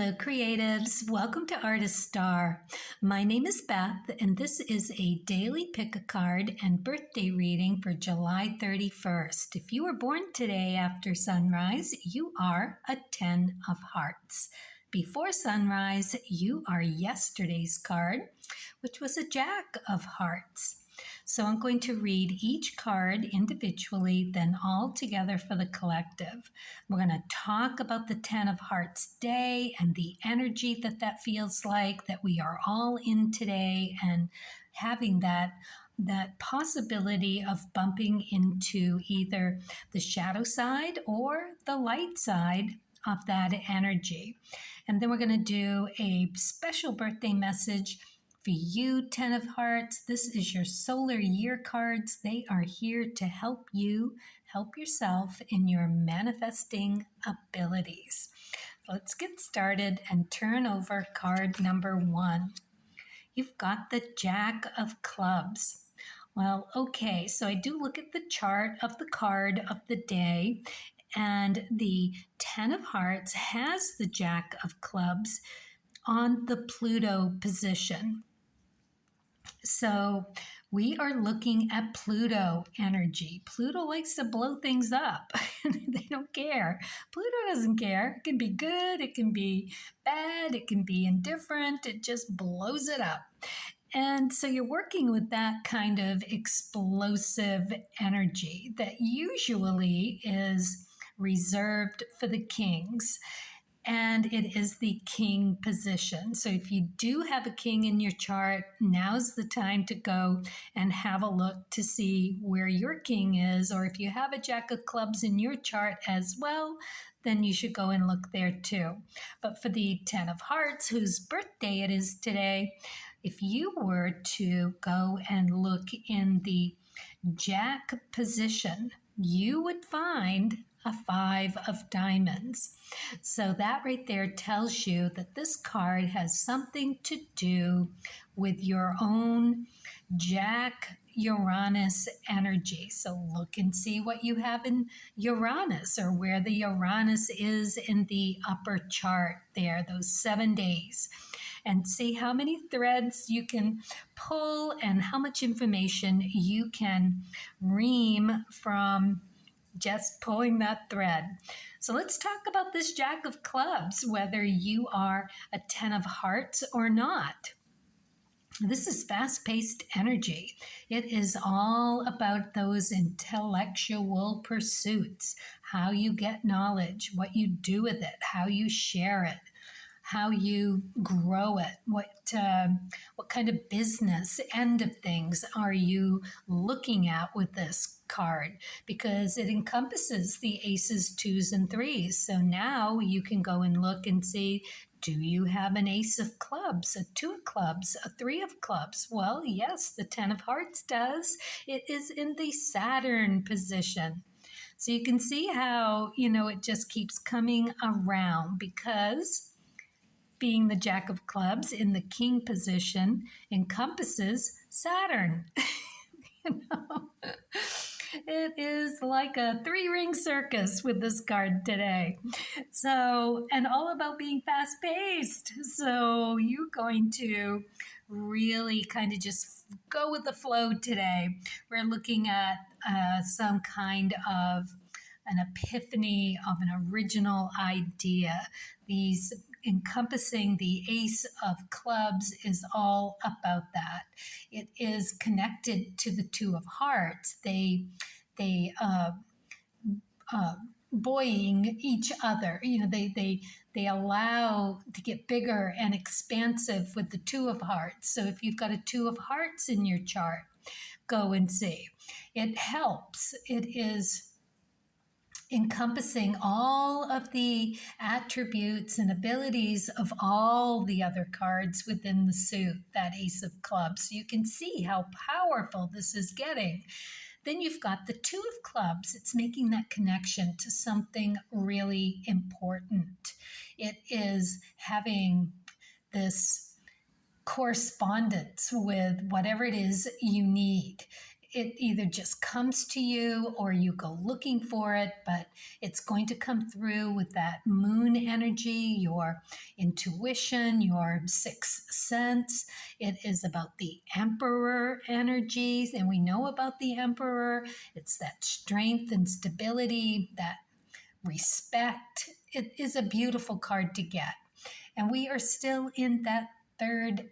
Hello, creatives. Welcome to Artist Star. My name is Beth, and this is a daily pick a card and birthday reading for July 31st. If you were born today after sunrise, you are a 10 of hearts. Before sunrise, you are yesterday's card, which was a Jack of hearts. So I'm going to read each card individually, then all together for the collective. We're going to talk about the 10 of Hearts day and the energy that feels like, that we are all in today, and having that possibility of bumping into either the shadow side or the light side of that energy. And then we're going to do a special birthday message for you, 10 of Hearts. This is your solar year cards. They are here to help you help yourself in your manifesting abilities. Let's get started and turn over card number 1. You've got the Jack of Clubs. Well, okay, so I do look at the chart of the card of the day, and the 10 of Hearts has the Jack of Clubs on the Pluto position. So we are looking at Pluto energy. Pluto likes to blow things up. They don't care. Pluto doesn't care. It can be good, it can be bad, it can be indifferent. It just blows it up. And so you're working with that kind of explosive energy that usually is reserved for the kings. And it is the king position. So if you do have a king in your chart, now's the time to go and have a look to see where your king is. Or if you have a Jack of Clubs in your chart as well, then you should go and look there too. But for the 10 of Hearts, whose birthday it is today, if you were to go and look in the Jack position, you would find a 5 of diamonds. So that right there tells you that this card has something to do with your own Jack Uranus energy. So look and see what you have in Uranus, or where the Uranus is in the upper chart there, those 7 days, and see how many threads you can pull and how much information you can ream from just pulling that thread. So let's talk about this Jack of Clubs, whether you are a 10 of Hearts or not. This is fast-paced energy. It is all about those intellectual pursuits, how you get knowledge, what you do with it, how you share it, how you grow it, what kind of business end of things are you looking at with this card, because it encompasses the aces, twos, and threes. So now you can go and look and see, do you have an ace of clubs, a 2 of clubs, a 3 of clubs? Well, yes, the 10 of Hearts does. It is in the Saturn position. So you can see how, it just keeps coming around, because being the Jack of Clubs in the king position encompasses Saturn. It is like a 3-ring circus with this card today. So, and all about being fast-paced. So you're going to really kind of just go with the flow today. We're looking at some kind of an epiphany of an original idea. These encompassing the Ace of Clubs is all about that. It is connected to the 2 of Hearts. They buoying each other. They allow to get bigger and expansive with the 2 of Hearts. So if you've got a 2 of Hearts in your chart, go and see. It helps. It is encompassing all of the attributes and abilities of all the other cards within the suit, that Ace of Clubs. So you can see how powerful this is getting. Then you've got the 2 of Clubs. It's making that connection to something really important. It is having this correspondence with whatever it is you need. it either just comes to you or you go looking for it, but it's going to come through with that moon energy, your intuition, your sixth sense. It is about the emperor energies, and we know about the emperor. It's that strength and stability, that respect. It is a beautiful card to get. And we are still in that third,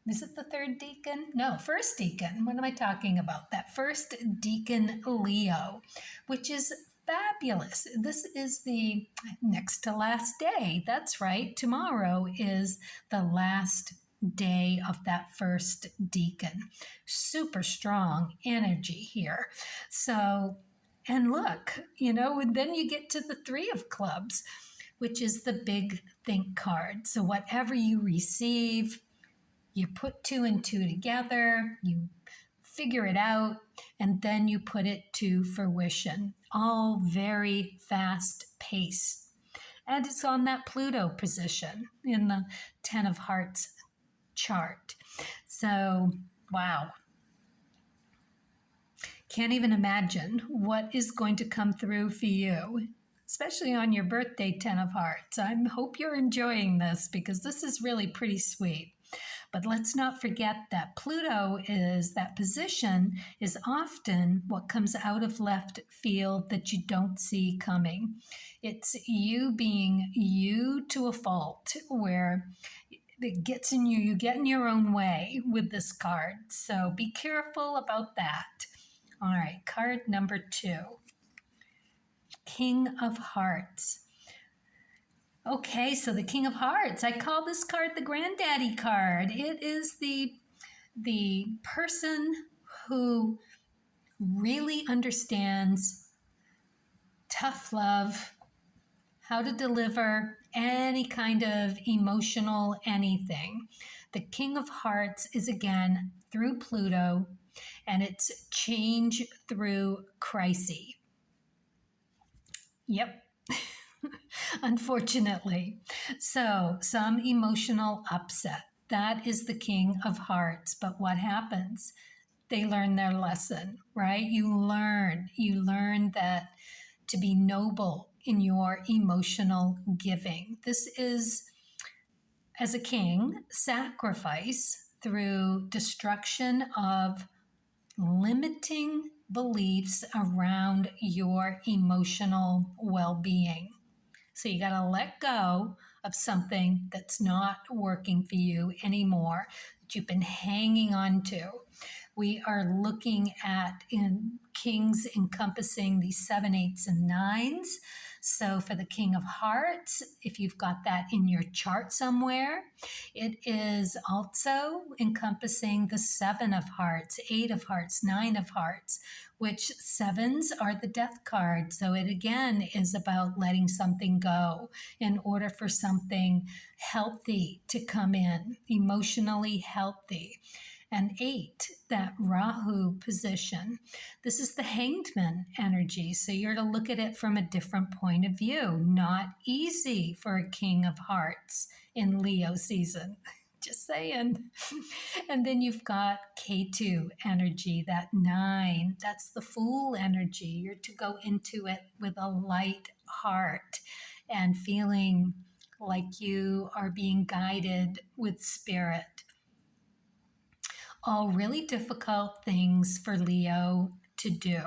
is it the third deacon? No, first deacon. What am I talking about? That first deacon Leo, which is fabulous. This is the next to last day. That's right. Tomorrow is the last day of that first deacon. Super strong energy here. So, and look, and then you get to the three of clubs, which is the big think card. So whatever you receive, you put two and two together, you figure it out, and then you put it to fruition, all very fast pace. And it's on that Pluto position in the 10 of Hearts chart. So, wow. Can't even imagine what is going to come through for you, especially on your birthday, 10 of Hearts. I hope you're enjoying this because this is really pretty sweet. But let's not forget that Pluto is, that position is often what comes out of left field that you don't see coming. It's you being you to a fault where it gets in you, you get in your own way with this card. So be careful about that. All right, card number 2, King of Hearts. Okay, so the King of Hearts, I call this card the Granddaddy card. It is the person who really understands tough love, how to deliver any kind of emotional anything. The King of Hearts is again through Pluto, and it's change through crisis. Yep. Unfortunately. So some emotional upset. That is the King of Hearts. But what happens? They learn their lesson, right? You learn that to be noble in your emotional giving. This is, as a king, sacrifice through destruction of limiting beliefs around your emotional well-being. So you got to let go of something that's not working for you anymore, that you've been hanging on to. We are looking at in kings encompassing the 7, 8s, and 9s. So for the King of Hearts, if you've got that in your chart somewhere, it is also encompassing the 7 of Hearts, 8 of Hearts, 9 of Hearts, which 7s are the death card. So it again is about letting something go in order for something healthy to come in, emotionally healthy. And 8, that Rahu position. This is the Hanged Man energy. So you're to look at it from a different point of view. Not easy for a King of Hearts in Leo season. Just saying. And then you've got K2 energy, that 9. That's the Fool energy. You're to go into it with a light heart and feeling like you are being guided with spirit. All really difficult things for Leo to do.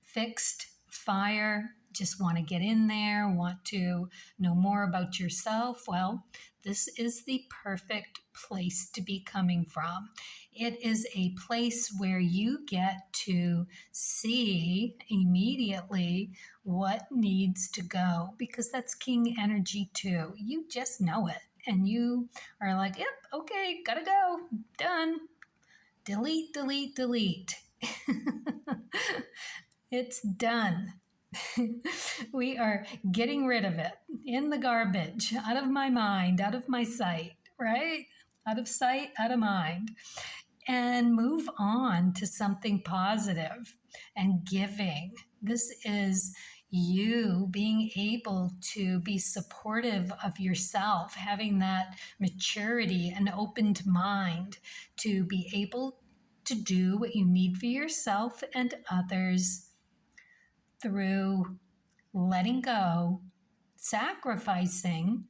Fixed, fire, just want to get in there, want to know more about yourself. Well, this is the perfect place to be coming from. It is a place where you get to see immediately what needs to go, because that's King energy too. You just know it, and you are like, yep, okay, gotta go, done. Delete, delete, delete. It's done. We are getting rid of it in the garbage, out of my mind, out of my sight, right? Out of sight, out of mind. And move on to something positive and giving. This is you being able to be supportive of yourself, having that maturity and opened mind to be able to do what you need for yourself and others through letting go, sacrificing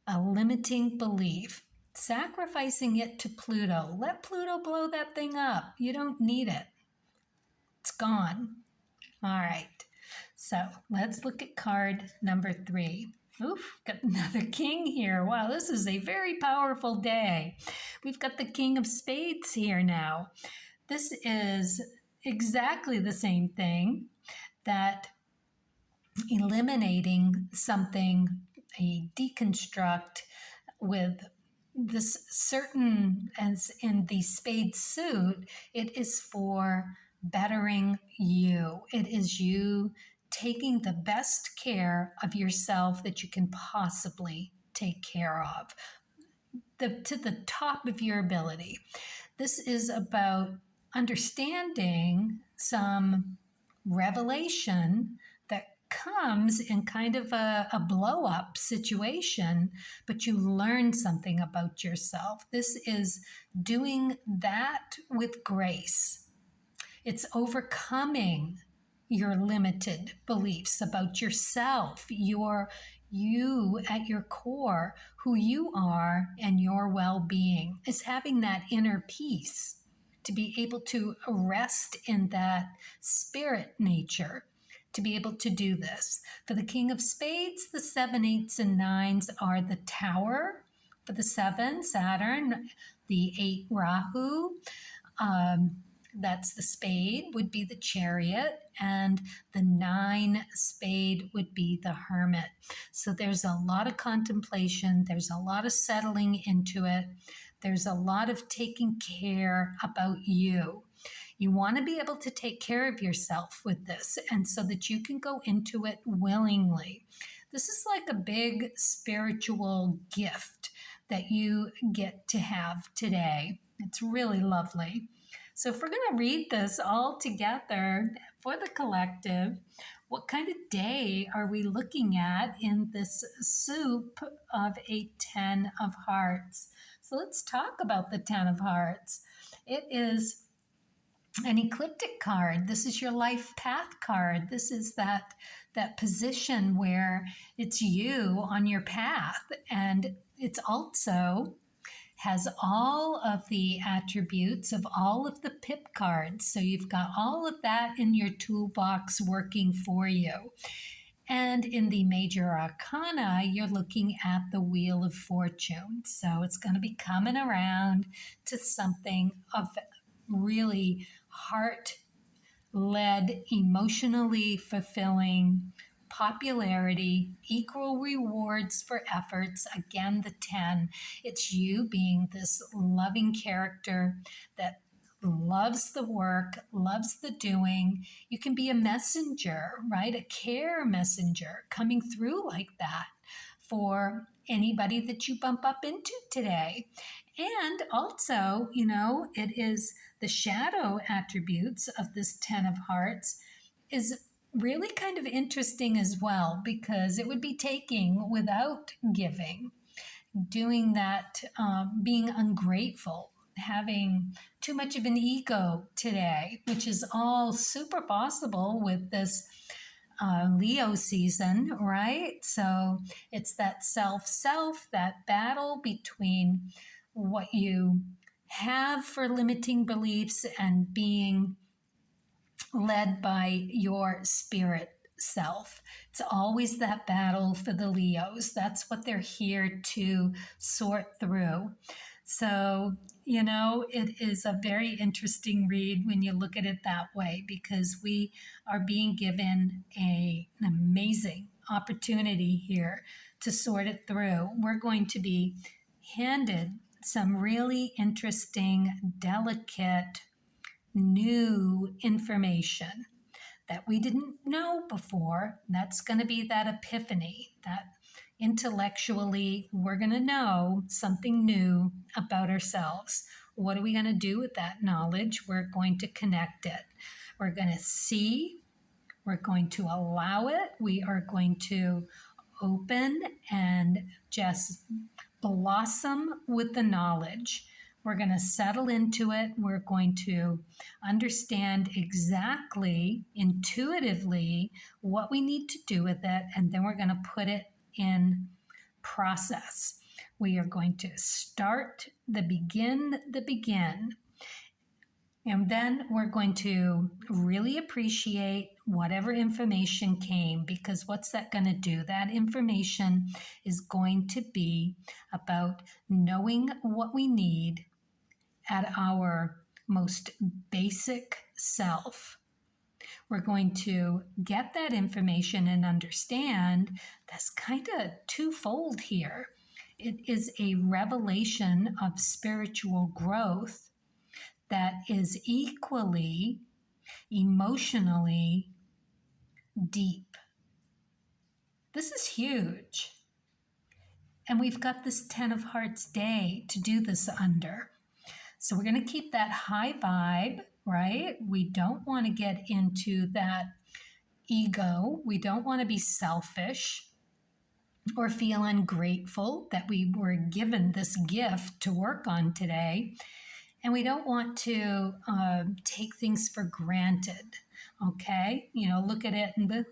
a limiting belief, sacrificing it to Pluto. Let Pluto blow that thing up. You don't need it. It's gone. All right. So let's look at card number 3. Oof, got another king here. Wow, this is a very powerful day. We've got the King of Spades here now. This is exactly the same thing, that eliminating something, a deconstruct with this certain, as in the spade suit, it is for bettering you. It is you taking the best care of yourself that you can possibly take care of, to the top of your ability. This is about understanding some revelation that comes in kind of a blow up situation, but you learn something about yourself. This is doing that with grace. It's overcoming your limited beliefs about yourself, you at your core, who you are, and your well-being, is having that inner peace to be able to rest in that spirit nature, to be able to do this. For the King of Spades, the 7, 8s, and 9s are the Tower. For the 7, Saturn. The 8, Rahu. That's the Spade, would be the Chariot, and the 9 Spade would be the Hermit. So there's a lot of contemplation, there's a lot of settling into it, there's a lot of taking care about you. You want to be able to take care of yourself with this, and so that you can go into it willingly. This is like a big spiritual gift that you get to have today. It's really lovely. So if we're going to read this all together for the collective, what kind of day are we looking at in this soup of a 10 of hearts? So let's talk about the 10 of hearts. It is an ecliptic card. This is your life path card. This is that position where it's you on your path, and it's also has all of the attributes of all of the pip cards. So you've got all of that in your toolbox working for you. And in the major arcana, you're looking at the Wheel of Fortune. So it's going to be coming around to something of really heart-led, emotionally fulfilling, popularity, equal rewards for efforts. Again, the 10, it's you being this loving character that loves the work, loves the doing. You can be a messenger, right? A care messenger coming through like that for anybody that you bump up into today. And also, it is the shadow attributes of this 10 of hearts is really kind of interesting as well, because it would be taking without giving, doing that, being ungrateful, having too much of an ego today, which is all super possible with this Leo season, right? So it's that self, that battle between what you have for limiting beliefs and being led by your spirit self. It's always that battle for the Leos. That's what they're here to sort through. So, it is a very interesting read when you look at it that way, because we are being given an amazing opportunity here to sort it through. We're going to be handed some really interesting, delicate, new information that we didn't know before. That's going to be that epiphany, that intellectually we're going to know something new about ourselves. What are we going to do with that knowledge? We're going to connect it. We're going to see. We're going to allow it. We are going to open and just blossom with the knowledge. We're going to settle into it. We're going to understand exactly, intuitively, what we need to do with it, and then we're going to put it in process. We are going to start the begin, and then we're going to really appreciate whatever information came, because what's that going to do? That information is going to be about knowing what we need at our most basic self. We're going to get that information and understand that's kind of twofold here. It is a revelation of spiritual growth that is equally emotionally deep. This is huge. And we've got this 10 of Hearts day to do this under. So we're going to keep that high vibe, right? We don't want to get into that ego. We don't want to be selfish or feel ungrateful that we were given this gift to work on today. And we don't want to take things for granted, okay? Look at it and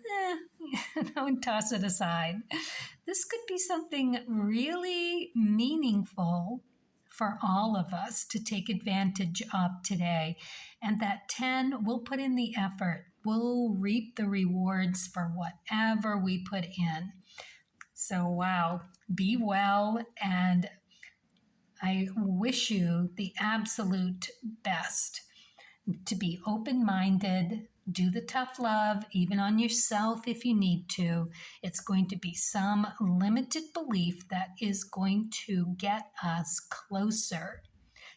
and toss it aside. This could be something really meaningful for all of us to take advantage of today. And that 10, we'll put in the effort. We'll reap the rewards for whatever we put in. So, wow, be well, and I wish you the absolute best. To be open-minded, do the tough love, even on yourself if you need to. It's going to be some limited belief that is going to get us closer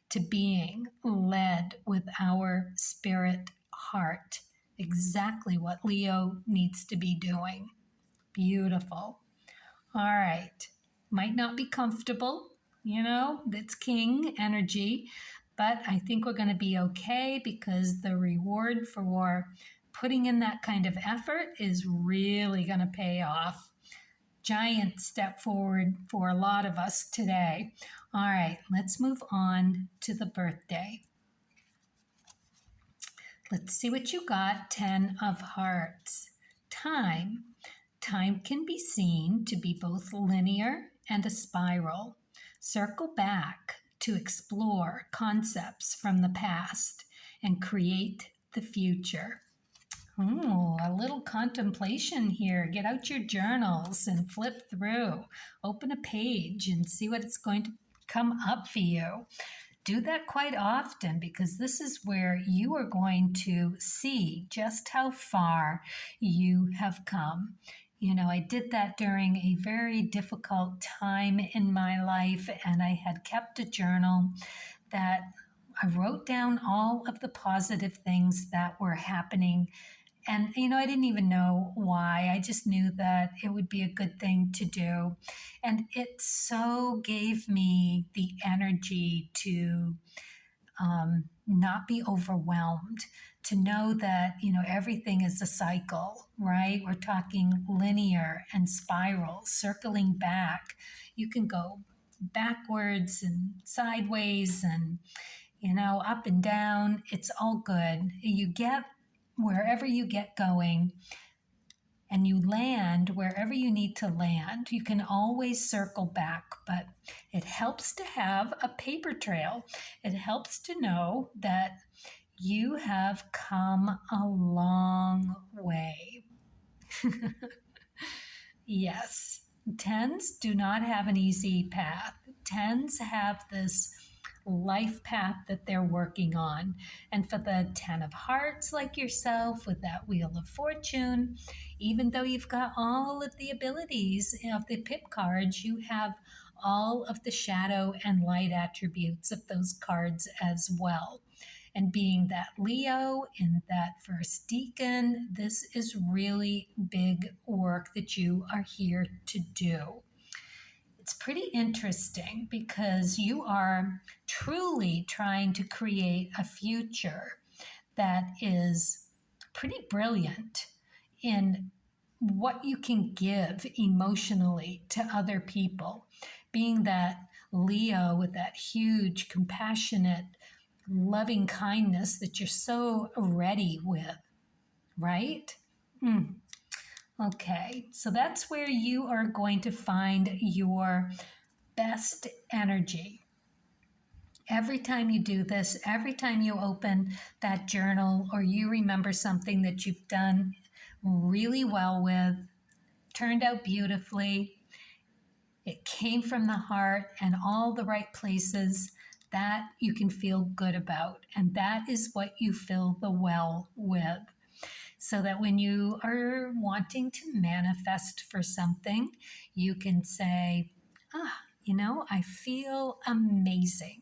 to being led with our spirit heart. Exactly what Leo needs to be doing. Beautiful. All right. Might not be comfortable. It's king energy, but I think we're going to be okay, because the reward for putting in that kind of effort is really going to pay off. Giant step forward for a lot of us today. All right, let's move on to the birthday. Let's see what you got. 10 of Hearts. Time. Time can be seen to be both linear and a spiral. Circle back to explore concepts from the past and create the future. Ooh, a little contemplation here. Get out your journals and flip through. Open a page and see what it's going to come up for you. Do that quite often, because this is where you are going to see just how far you have come. I did that during a very difficult time in my life, and I had kept a journal that I wrote down all of the positive things that were happening. And, I didn't even know why. I just knew that it would be a good thing to do. And it so gave me the energy to not be overwhelmed, to know that, everything is a cycle, right? We're talking linear and spiral, circling back. You can go backwards and sideways and, up and down. It's all good. You get wherever you get going, and you land wherever you need to land. You can always circle back, but it helps to have a paper trail. It helps to know that you have come a long way. Yes, 10s do not have an easy path. 10s have this life path that they're working on. And for the 10 of Hearts like yourself with that Wheel of Fortune, even though you've got all of the abilities of the pip cards, you have all of the shadow and light attributes of those cards as well. And being that Leo in that first deacon, this is really big work that you are here to do. It's pretty interesting, because you are truly trying to create a future that is pretty brilliant in what you can give emotionally to other people. Being that Leo with that huge, compassionate, loving kindness that you're so ready with, right? Okay, so that's where you are going to find your best energy. Every time you do this, every time you open that journal or you remember something that you've done really well with, turned out beautifully, it came from the heart and all the right places, that you can feel good about. And that is what you fill the well with. So that when you are wanting to manifest for something, you can say, I feel amazing.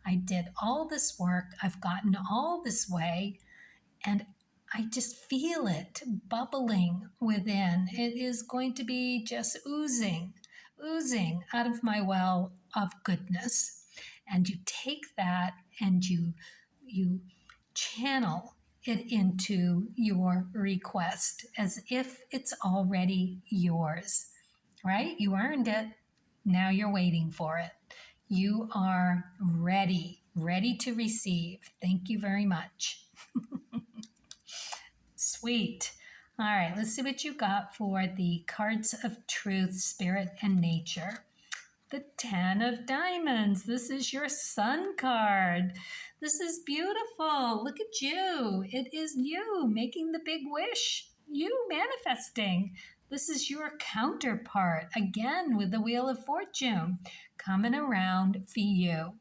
I did all this work. I've gotten all this way, and I just feel it bubbling within. It is going to be just oozing out of my well of goodness. And you take that and you channel it into your request as if it's already yours, right? You earned it. Now you're waiting for it. You are ready to receive. Thank you very much. Sweet. All right, let's see what you got for the cards of truth, spirit, and nature. The 10 of diamonds. This is your sun card. This is beautiful. Look at you. It is you making the big wish. You manifesting. This is your counterpart, again, with the Wheel of Fortune coming around for you.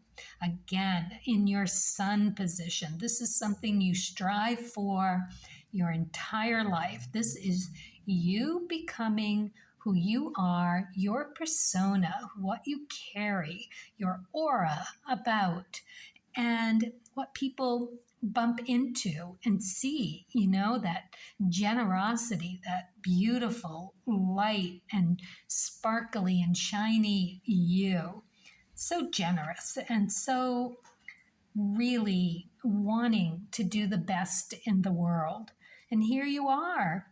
Again, in your sun position. This is something you strive for your entire life. This is you becoming who you are, your persona, what you carry, your aura about, and what people bump into and see, that generosity, that beautiful light and sparkly and shiny you. So generous and so really wanting to do the best in the world. And here you are,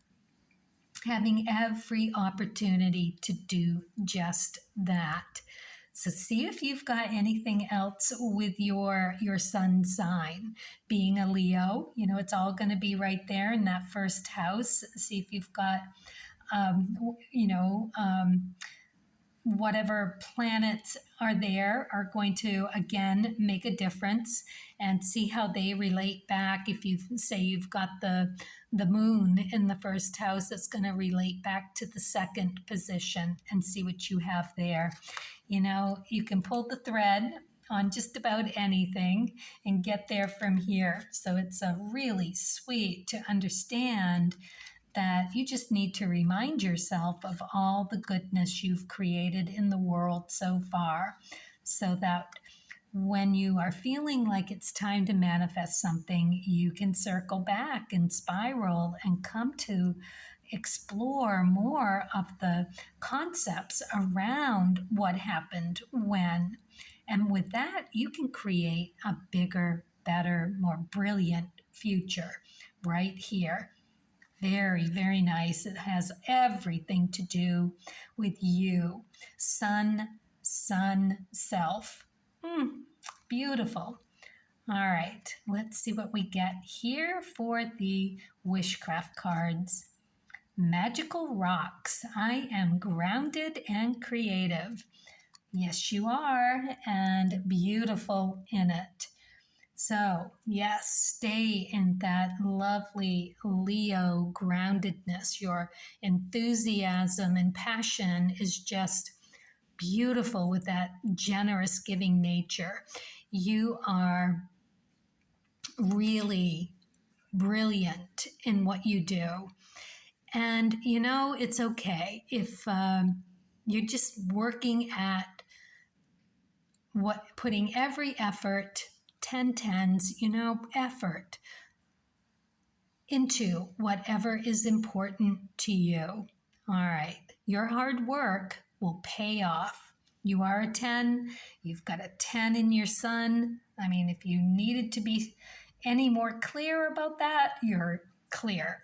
having every opportunity to do just that. So see if you've got anything else with your sun sign. Being a Leo, it's all going to be right there in that first house. See if you've got, whatever planets are there are going to, again, make a difference, and see how they relate back. If you say you've got the moon in the first house, that's going to relate back to the second position, and see what you have there. You can pull the thread on just about anything and get there from here. So it's really sweet to understand that you just need to remind yourself of all the goodness you've created in the world so far, so that when you are feeling like it's time to manifest something, you can circle back and spiral and come to explore more of the concepts around what happened when. And with that, you can create a bigger, better, more brilliant future right here. Very, very nice. It has everything to do with you. Sun, self. Beautiful. All right, let's see what we get here for the Wishcraft cards. Magical rocks. I am grounded and creative. Yes, you are, and beautiful in it. So, yes, stay in that lovely Leo groundedness. Your enthusiasm and passion is just beautiful with that generous giving nature. You are really brilliant in what you do. And, it's okay if you're just working at putting every effort, 10 tens, effort into whatever is important to you. All right. Your hard work will pay off. You are a 10. You've got a 10 in your sun. I mean, if you needed to be any more clear about that, you're clear.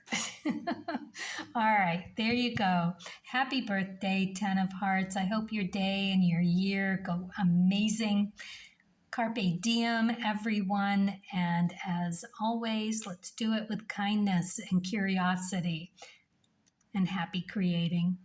All right, there you go. Happy birthday, 10 of Hearts. I hope your day and your year go amazing. Carpe diem, everyone. And as always, let's do it with kindness and curiosity and happy creating.